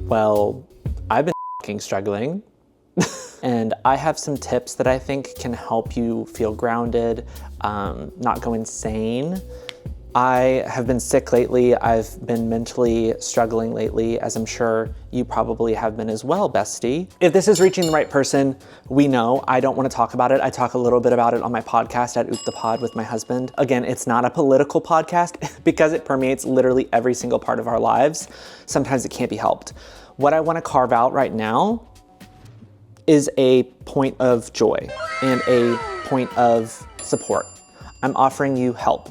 Well, I've been fucking struggling. And I have some tips that I think can help you feel grounded, not go insane. I have been sick lately. I've been mentally struggling lately, as I'm sure you probably have been as well, bestie. If this is reaching the right person, we know I don't want to talk about it. I talk a little bit about it on my podcast at Oop the Pod with my husband. Again, it's not a political podcast because it permeates literally every single part of our lives. Sometimes it can't be helped. What I want to carve out right now is a point of joy and a point of support. I'm offering you help.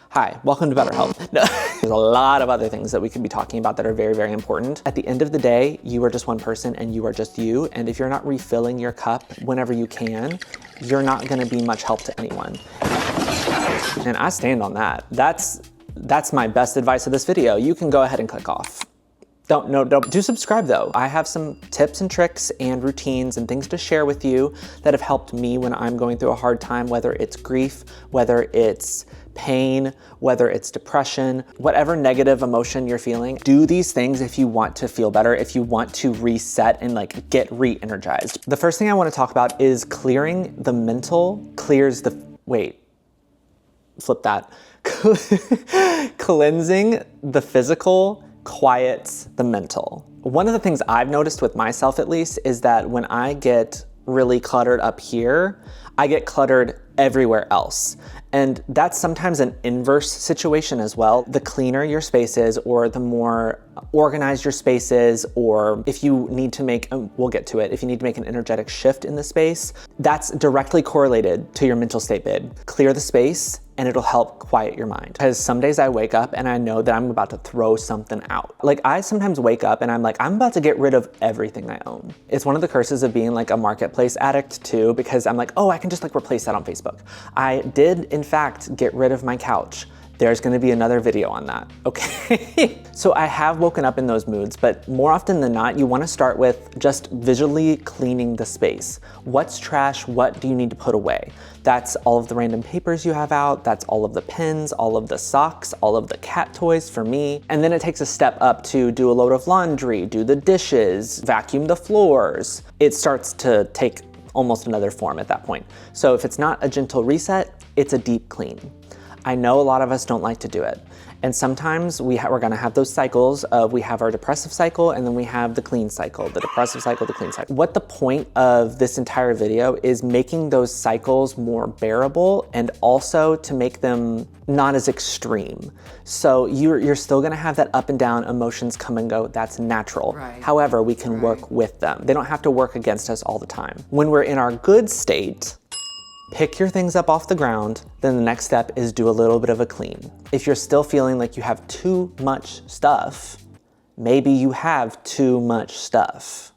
Hi, welcome to BetterHelp. No, there's a lot of other things that we could be talking about that are very, very important. At the end of the day, you are just one person and you are just you. And if you're not refilling your cup whenever you can, you're not gonna be much help to anyone. And I stand on that. That's my best advice of this video. You can go ahead and click off. Don't do subscribe though. I have some tips and tricks and routines and things to share with you that have helped me when I'm going through a hard time, whether it's grief, whether it's pain, whether it's depression, whatever negative emotion you're feeling. Do these things if you want to feel better, if you want to reset and like get re-energized. The first thing I want to talk about is clearing the mental, flip that. Cleansing the physical quiets the mental. One of the things I've noticed with myself at least is that when I get really cluttered up here, I get cluttered everywhere else. And that's sometimes an inverse situation as well. The cleaner your space is, or the more organized your space is, or if you need to make, we'll get to it, if you need to make an energetic shift in the space, that's directly correlated to your mental state, babe. Clear the space and it'll help quiet your mind. Because some days I wake up and I know that I'm about to throw something out. Like I sometimes wake up and I'm like, I'm about to get rid of everything I own. It's one of the curses of being like a marketplace addict too, because I'm like, oh, I can just like replace that on Facebook. I did in fact get rid of my couch. There's gonna be another video on that, okay? So I have woken up in those moods, but more often than not, you wanna start with just visually cleaning the space. What's trash? What do you need to put away? That's all of the random papers you have out, that's all of the pens, all of the socks, all of the cat toys for me. And then it takes a step up to do a load of laundry, do the dishes, vacuum the floors. It starts to take almost another form at that point. So if it's not a gentle reset, it's a deep clean. I know a lot of us don't like to do it. And sometimes we're gonna have those cycles of we have our depressive cycle and then we have the clean cycle, the depressive cycle, the clean cycle. What the point of this entire video is making those cycles more bearable and also to make them not as extreme. So you're still gonna have that up and down emotions come and go, that's natural. Right. However, we can work with them. They don't have to work against us all the time. When we're in our good state, pick your things up off the ground, then the next step is do a little bit of a clean. If you're still feeling like you have too much stuff, maybe you have too much stuff.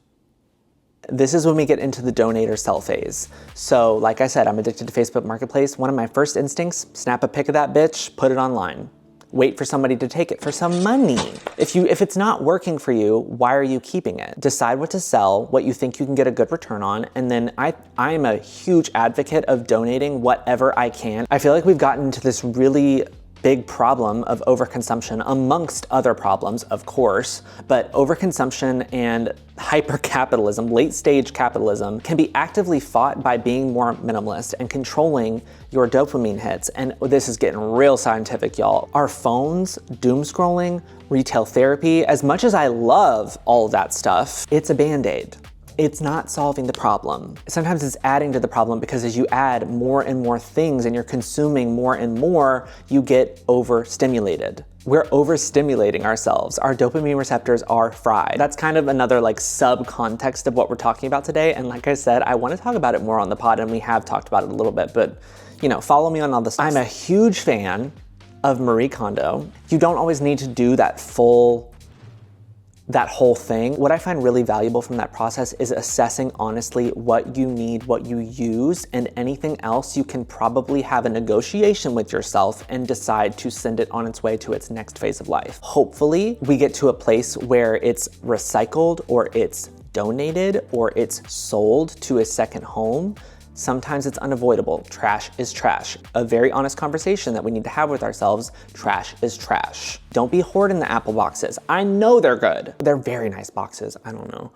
This is when we get into the donate or sell phase. So like I said, I'm addicted to Facebook Marketplace. One of my first instincts, snap a pic of that bitch, put it online. Wait for somebody to take it for some money. If it's not working for you, why are you keeping it? Decide what to sell, what you think you can get a good return on, and then I am a huge advocate of donating whatever I can. I feel like we've gotten into this really big problem of overconsumption, amongst other problems, of course, but overconsumption and hyper-capitalism, late-stage capitalism, can be actively fought by being more minimalist and controlling your dopamine hits. And this is getting real scientific, y'all. Our phones, doom scrolling, retail therapy, as much as I love all of that stuff, it's a Band-Aid. It's not solving the problem. Sometimes it's adding to the problem because as you add more and more things and you're consuming more and more, you get overstimulated. We're overstimulating ourselves. Our dopamine receptors are fried. That's kind of another like sub-context of what we're talking about today. And like I said, I want to talk about it more on the pod and we have talked about it a little bit, but you know, follow me on all this. I'm a huge fan of Marie Kondo. You don't always need to do that whole thing. What I find really valuable from that process is assessing honestly what you need, what you use, and anything else you can probably have a negotiation with yourself and decide to send it on its way to its next phase of life. Hopefully, we get to a place where it's recycled or it's donated or it's sold to a second home Sometimes it's unavoidable. Trash is trash. A very honest conversation that we need to have with ourselves. Trash is trash. Don't be hoarding the Apple boxes. I know they're good. They're very nice boxes. I don't know.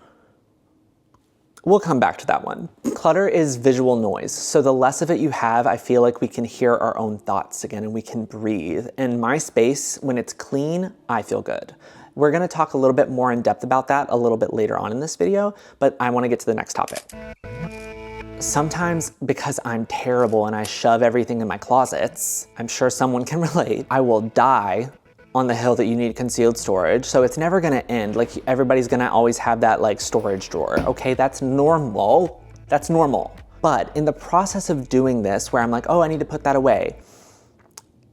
We'll come back to that one. Clutter is visual noise. So the less of it you have, I feel like we can hear our own thoughts again and we can breathe. And my space, when it's clean, I feel good. We're gonna talk a little bit more in depth about that a little bit later on in this video, but I wanna get to the next topic. Sometimes because I'm terrible and I shove everything in my closets, I'm sure someone can relate, I will die on the hill that you need concealed storage. So it's never gonna end. Like everybody's gonna always have that like storage drawer. Okay, that's normal. That's normal. But in the process of doing this, where I'm like, oh, I need to put that away,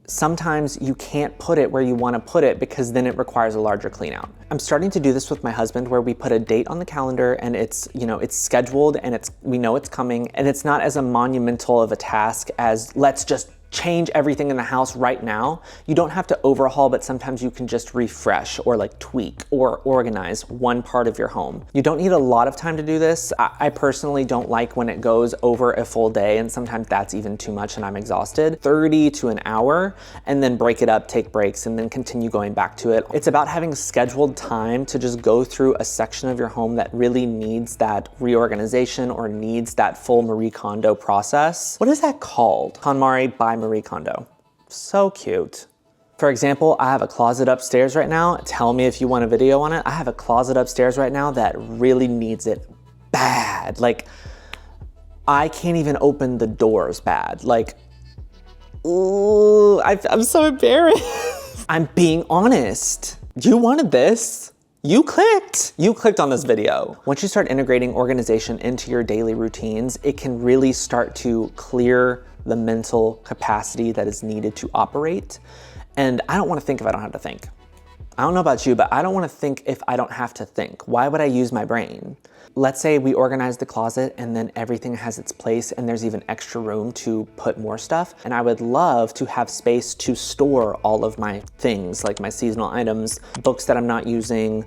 sometimes you can't put it where you wanna put it because then it requires a larger clean out. I'm starting to do this with my husband where we put a date on the calendar and it's, you know, it's scheduled and we know it's coming, and it's not as a monumental of a task as let's just change everything in the house right now. You don't have to overhaul, but sometimes you can just refresh or like tweak or organize one part of your home. You don't need a lot of time to do this. I personally don't like when it goes over a full day, and sometimes that's even too much and I'm exhausted. 30 to an hour, and then break it up, take breaks, and then continue going back to it. It's about having scheduled time to just go through a section of your home that really needs that reorganization or needs that full Marie Kondo process. What is that called? KonMari by Marie Kondo. So cute. For example, I have a closet upstairs right now. Tell me if you want a video on it. I have a closet upstairs right now that really needs it bad. Like, I can't even open the doors bad. Like, ooh, I'm so embarrassed. I'm being honest. You wanted this. You clicked on this video. Once you start integrating organization into your daily routines, it can really start to clear the mental capacity that is needed to operate. And I don't wanna think if I don't have to think. I don't know about you, but I don't wanna think if I don't have to think. Why would I use my brain? Let's say we organize the closet and then everything has its place and there's even extra room to put more stuff. And I would love to have space to store all of my things, like my seasonal items, books that I'm not using,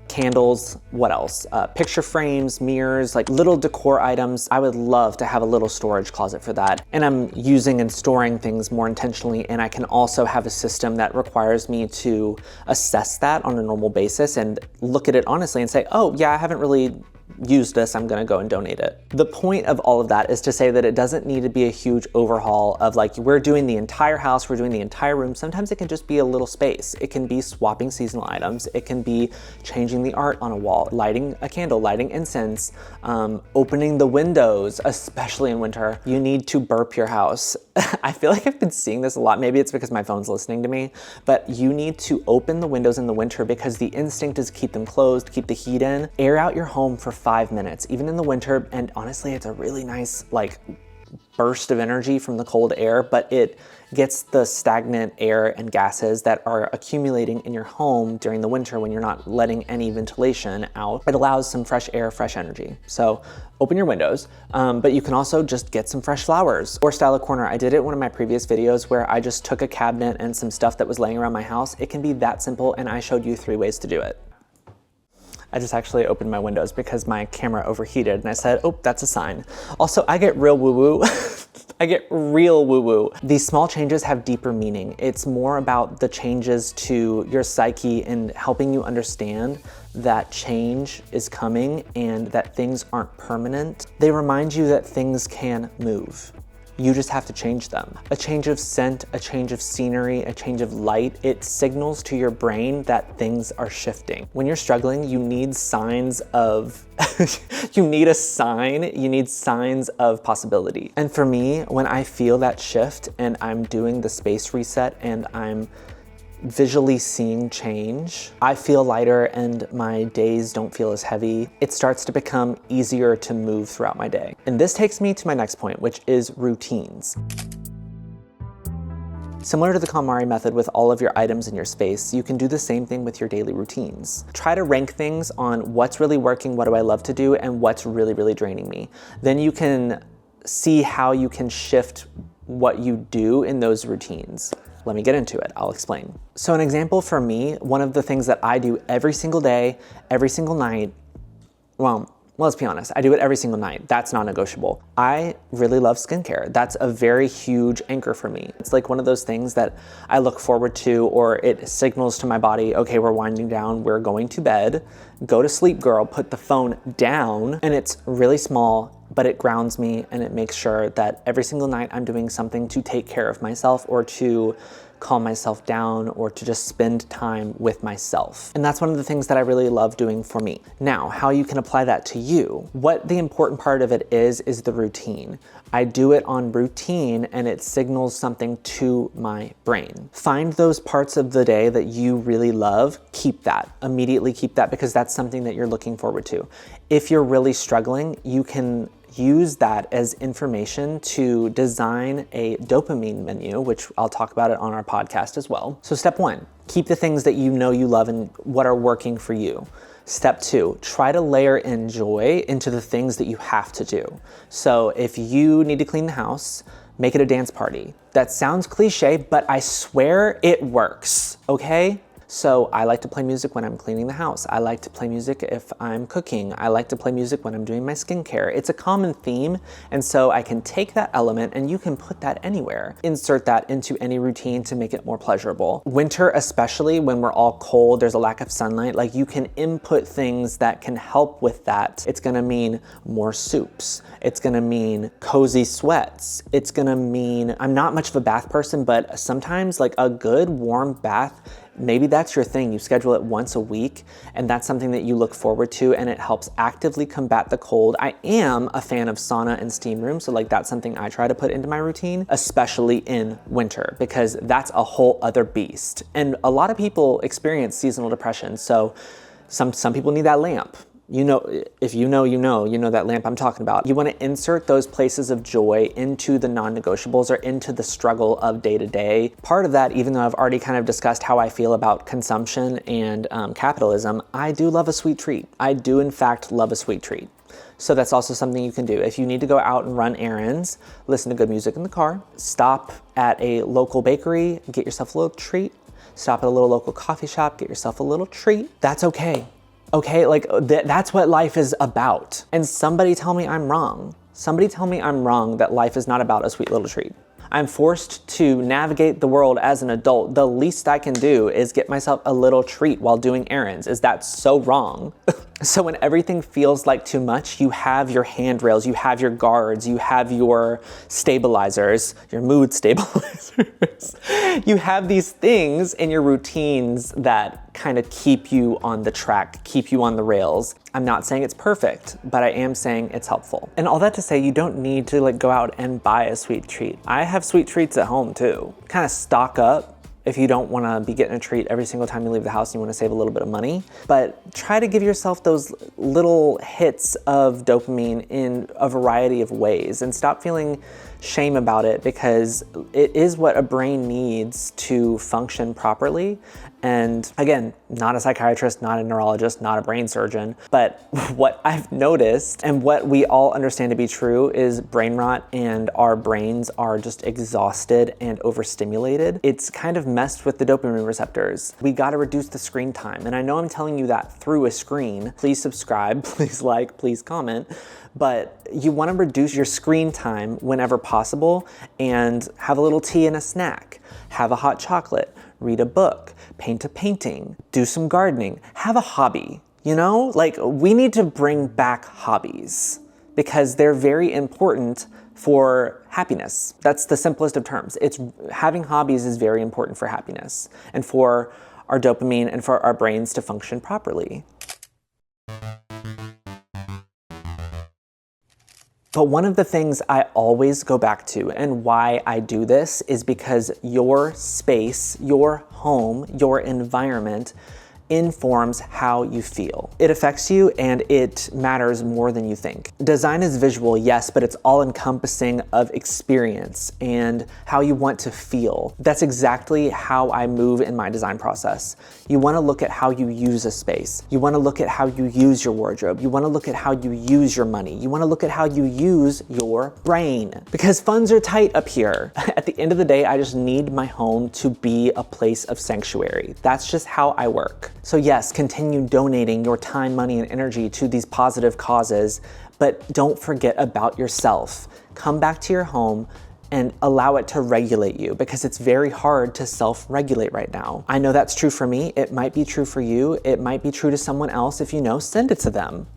candles, what else? Picture frames, mirrors, like little decor items. I would love to have a little storage closet for that. And I'm using and storing things more intentionally, and I can also have a system that requires me to assess that on a normal basis and look at it honestly and say, oh yeah, I haven't really used this, I'm gonna go and donate it. The point of all of that is to say that it doesn't need to be a huge overhaul of like, we're doing the entire house, we're doing the entire room. Sometimes it can just be a little space. It can be swapping seasonal items. It can be changing the art on a wall, lighting a candle, lighting incense, opening the windows, especially in winter. You need to burp your house. I feel like I've been seeing this a lot. Maybe it's because my phone's listening to me, but you need to open the windows in the winter because the instinct is keep them closed, keep the heat in. Air out your home for 5 minutes, even in the winter. And honestly, it's a really nice like burst of energy from the cold air, but it gets the stagnant air and gases that are accumulating in your home during the winter when you're not letting any ventilation out. It allows some fresh air, fresh energy. So open your windows, but you can also just get some fresh flowers or style a corner. I did it in one of my previous videos where I just took a cabinet and some stuff that was laying around my house. It can be that simple, and I showed you 3 ways to do it. I just actually opened my windows because my camera overheated and I said, oh, that's a sign. Also, I get real woo-woo. I get real woo-woo. These small changes have deeper meaning. It's more about the changes to your psyche and helping you understand that change is coming and that things aren't permanent. They remind you that things can move. You just have to change them. A change of scent, a change of scenery, a change of light, it signals to your brain that things are shifting. When you're struggling, you need signs of, you need signs of possibility. And for me, when I feel that shift and I'm doing the space reset and I'm visually seeing change, I feel lighter and my days don't feel as heavy. It starts to become easier to move throughout my day. And this takes me to my next point, which is routines. Similar to the KonMari method with all of your items in your space, you can do the same thing with your daily routines. Try to rank things on what's really working, what do I love to do, and what's really, really draining me. Then you can see how you can shift what you do in those routines. Let me get into it, I'll explain. So an example for me, one of the things that I do every single day, every single night, well, Well, let's be honest, I do it every single night. That's non-negotiable. I really love skincare. That's a very huge anchor for me. It's like one of those things that I look forward to, or it signals to my body, okay, we're winding down, we're going to bed, go to sleep, girl, put the phone down. And it's really small, but it grounds me and it makes sure that every single night I'm doing something to take care of myself or to calm myself down or to just spend time with myself. And that's one of the things that I really love doing for me. Now, how you can apply that to you. What the important part of it is the routine. I do it on routine and it signals something to my brain. Find those parts of the day that you really love, keep that, immediately keep that, because that's something that you're looking forward to. If you're really struggling, you can use that as information to design a dopamine menu, which I'll talk about it on our podcast as well. So step 1, keep the things that you know you love and what are working for you. Step 2, try to layer in joy into the things that you have to do. So if you need to clean the house, make it a dance party. That sounds cliche, but I swear it works, okay? So I like to play music when I'm cleaning the house. I like to play music if I'm cooking. I like to play music when I'm doing my skincare. It's a common theme, and so I can take that element and you can put that anywhere. Insert that into any routine to make it more pleasurable. Winter, especially when we're all cold, there's a lack of sunlight, like you can input things that can help with that. It's gonna mean more soups. It's gonna mean cozy sweats. It's gonna mean, I'm not much of a bath person, but sometimes like a good warm bath, maybe that's your thing. You schedule it once a week and that's something that you look forward to and it helps actively combat the cold. I am a fan of sauna and steam rooms, so like that's something I try to put into my routine, especially in winter, because that's a whole other beast. And a lot of people experience seasonal depression, so some people need that lamp. You know, if you know that lamp I'm talking about. You want to insert those places of joy into the non-negotiables or into the struggle of day to day. Part of that, even though I've already kind of discussed how I feel about consumption and capitalism, I do love a sweet treat. I do in fact love a sweet treat. So that's also something you can do. If you need to go out and run errands, listen to good music in the car, stop at a local bakery, get yourself a little treat, stop at a little local coffee shop, get yourself a little treat. That's okay. Okay, like that's what life is about. And somebody tell me I'm wrong. Somebody tell me I'm wrong that life is not about a sweet little treat. I'm forced to navigate the world as an adult. The least I can do is get myself a little treat while doing errands. Is that so wrong? So when everything feels like too much, you have your handrails, you have your guards, you have your stabilizers, your mood stabilizers. You have these things in your routines that kind of keep you on the track, keep you on the rails. I'm not saying it's perfect, but I am saying it's helpful. And all that to say, you don't need to like go out and buy a sweet treat. I have sweet treats at home too. Kind of stock up if you don't want to be getting a treat every single time you leave the house and you want to save a little bit of money. But try to give yourself those little hits of dopamine in a variety of ways and stop feeling shame about it, because it is what a brain needs to function properly. And again, not a psychiatrist, not a neurologist, not a brain surgeon, but what I've noticed and what we all understand to be true is brain rot, and our brains are just exhausted and overstimulated. It's kind of messed with the dopamine receptors. We gotta reduce the screen time. And I know I'm telling you that through a screen. Please subscribe, please like, please comment. But you wanna reduce your screen time whenever possible and have a little tea and a snack, have a hot chocolate, read a book, paint a painting, do some gardening, have a hobby, you know? Like, we need to bring back hobbies because they're very important for happiness. That's the simplest of terms. Having hobbies is very important for happiness and for our dopamine and for our brains to function properly. But one of the things I always go back to and why I do this is because your space, your home, your environment informs how you feel. It affects you and it matters more than you think. Design is visual, yes, but it's all encompassing of experience and how you want to feel. That's exactly how I move in my design process. You want to look at how you use a space. You want to look at how you use your wardrobe. You want to look at how you use your money. You want to look at how you use your brain, because funds are tight up here. At the end of the day, I just need my home to be a place of sanctuary. That's just how I work. So yes, continue donating your time, money, and energy to these positive causes, but don't forget about yourself. Come back to your home and allow it to regulate you, because it's very hard to self-regulate right now. I know that's true for me. It might be true for you. It might be true to someone else. If you know, send it to them.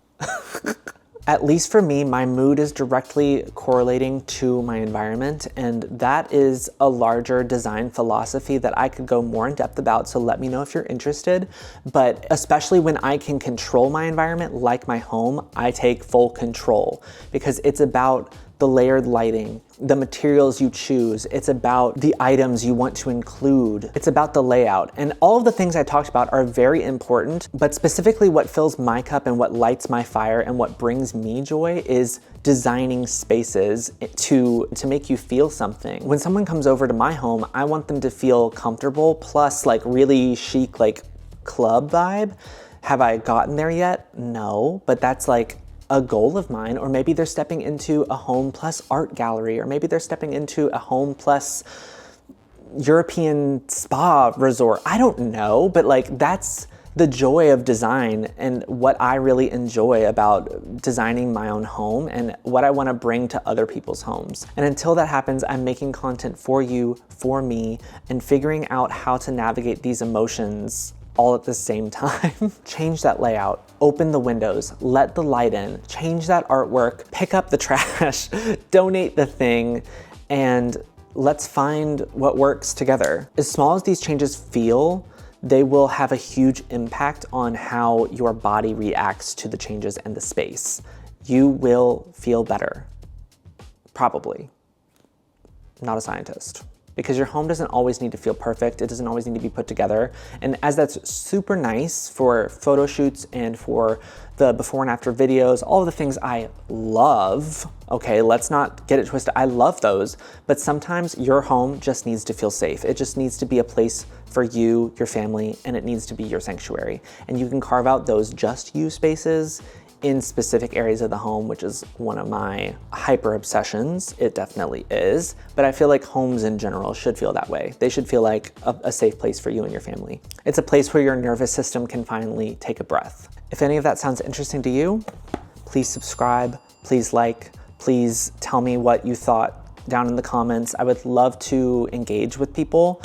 At least for me, my mood is directly correlating to my environment, and that is a larger design philosophy that I could go more in depth about, so let me know if you're interested. But especially when I can control my environment, like my home, I take full control, because it's about the layered lighting, the materials you choose. It's about the items you want to include. It's about the layout. And all of the things I talked about are very important, but specifically what fills my cup and what lights my fire and what brings me joy is designing spaces to make you feel something. When someone comes over to my home, I want them to feel comfortable, plus like really chic, like club vibe. Have I gotten there yet? No, but that's like a goal of mine. Or maybe they're stepping into a home plus art gallery, or maybe they're stepping into a home plus European spa resort. I don't know, but like that's the joy of design and what I really enjoy about designing my own home and what I want to bring to other people's homes. And until that happens, I'm making content for you, for me, and figuring out how to navigate these emotions all at the same time. Change that layout, open the windows, let the light in, change that artwork, pick up the trash, donate the thing, and let's find what works together. As small as these changes feel, they will have a huge impact on how your body reacts to the changes and the space. You will feel better, probably. I'm not a scientist. Because your home doesn't always need to feel perfect. It doesn't always need to be put together. And as that's super nice for photo shoots and for the before and after videos, all of the things I love, okay, let's not get it twisted. I love those, but sometimes your home just needs to feel safe. It just needs to be a place for you, your family, and it needs to be your sanctuary. And you can carve out those just you spaces in specific areas of the home, which is one of my hyper obsessions. It definitely is, but I feel like homes in general should feel that way. They should feel like a safe place for you and your family. It's a place where your nervous system can finally take a breath. If any of that sounds interesting to you, please subscribe, please like, please tell me what you thought down in the comments. I would love to engage with people.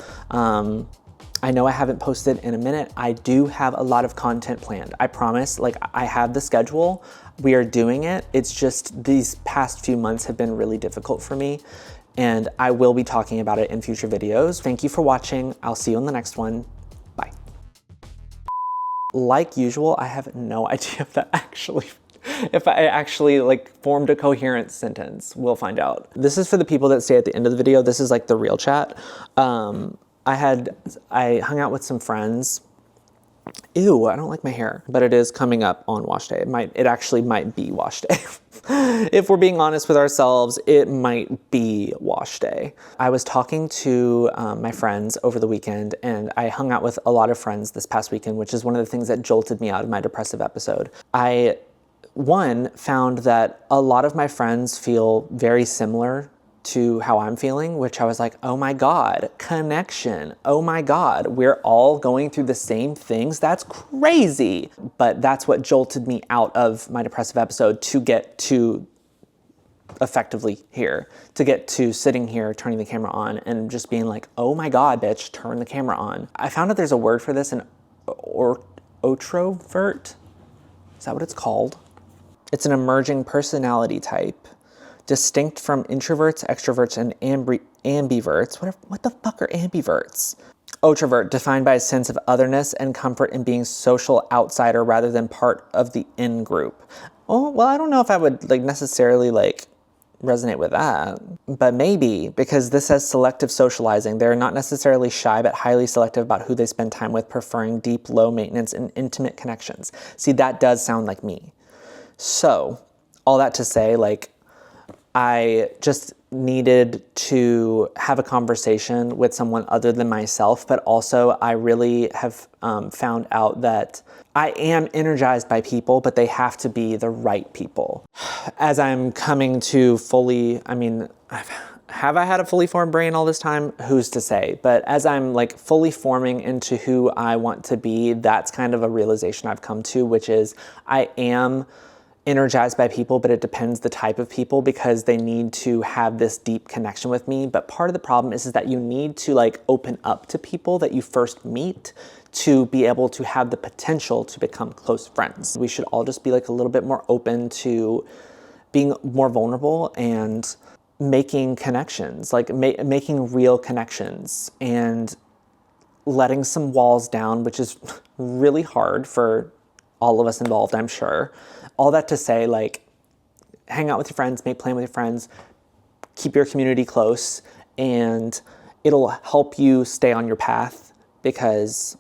I know I haven't posted in a minute. I do have a lot of content planned. I promise, like I have the schedule, we are doing it. It's just these past few months have been really difficult for me, and I will be talking about it in future videos. Thank you for watching. I'll see you on the next one. Bye. Like usual, I have no idea if I actually like formed a coherent sentence. We'll find out. This is for the people that stay at the end of the video. This is like the real chat. I hung out with some friends. Ew, I don't like my hair, but it is coming up on wash day. It actually might be wash day. If we're being honest with ourselves, it might be wash day. I was talking to my friends over the weekend, and I hung out with a lot of friends this past weekend, which is one of the things that jolted me out of my depressive episode. I, one, found that a lot of my friends feel very similar to how I'm feeling, which I was like, oh my God, connection. Oh my God, we're all going through the same things. That's crazy. But that's what jolted me out of my depressive episode to get to effectively here, to get to sitting here, turning the camera on and just being like, oh my God, bitch, turn the camera on. I found out there's a word for this, an otrovert. Is that what it's called? It's an emerging personality type, distinct from introverts, extroverts, and ambiverts. What the fuck are ambiverts? Otrovert, defined by a sense of otherness and comfort in being social outsider rather than part of the in-group. Oh, well, I don't know if I would necessarily resonate with that, but maybe, because this says selective socializing. They're not necessarily shy, but highly selective about who they spend time with, preferring deep, low maintenance, and intimate connections. See, that does sound like me. So, all that to say, I just needed to have a conversation with someone other than myself, but also I really have found out that I am energized by people, but they have to be the right people. As I'm coming to fully, Have I had a fully formed brain all this time? Who's to say? But as I'm like fully forming into who I want to be, that's kind of a realization I've come to, which is I am energized by people, but it depends the type of people because they need to have this deep connection with me. But part of the problem is that you need to like open up to people that you first meet to be able to have the potential to become close friends. We should all just be like a little bit more open to being more vulnerable and making connections, like making real connections and letting some walls down, which is really hard for all of us involved, I'm sure. All that to say, like, hang out with your friends, make plans with your friends, keep your community close, and it'll help you stay on your path because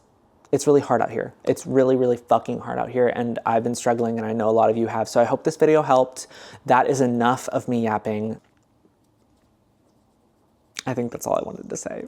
it's really hard out here. It's really, really fucking hard out here, and I've been struggling, and I know a lot of you have, so I hope this video helped. That is enough of me yapping. I think that's all I wanted to say.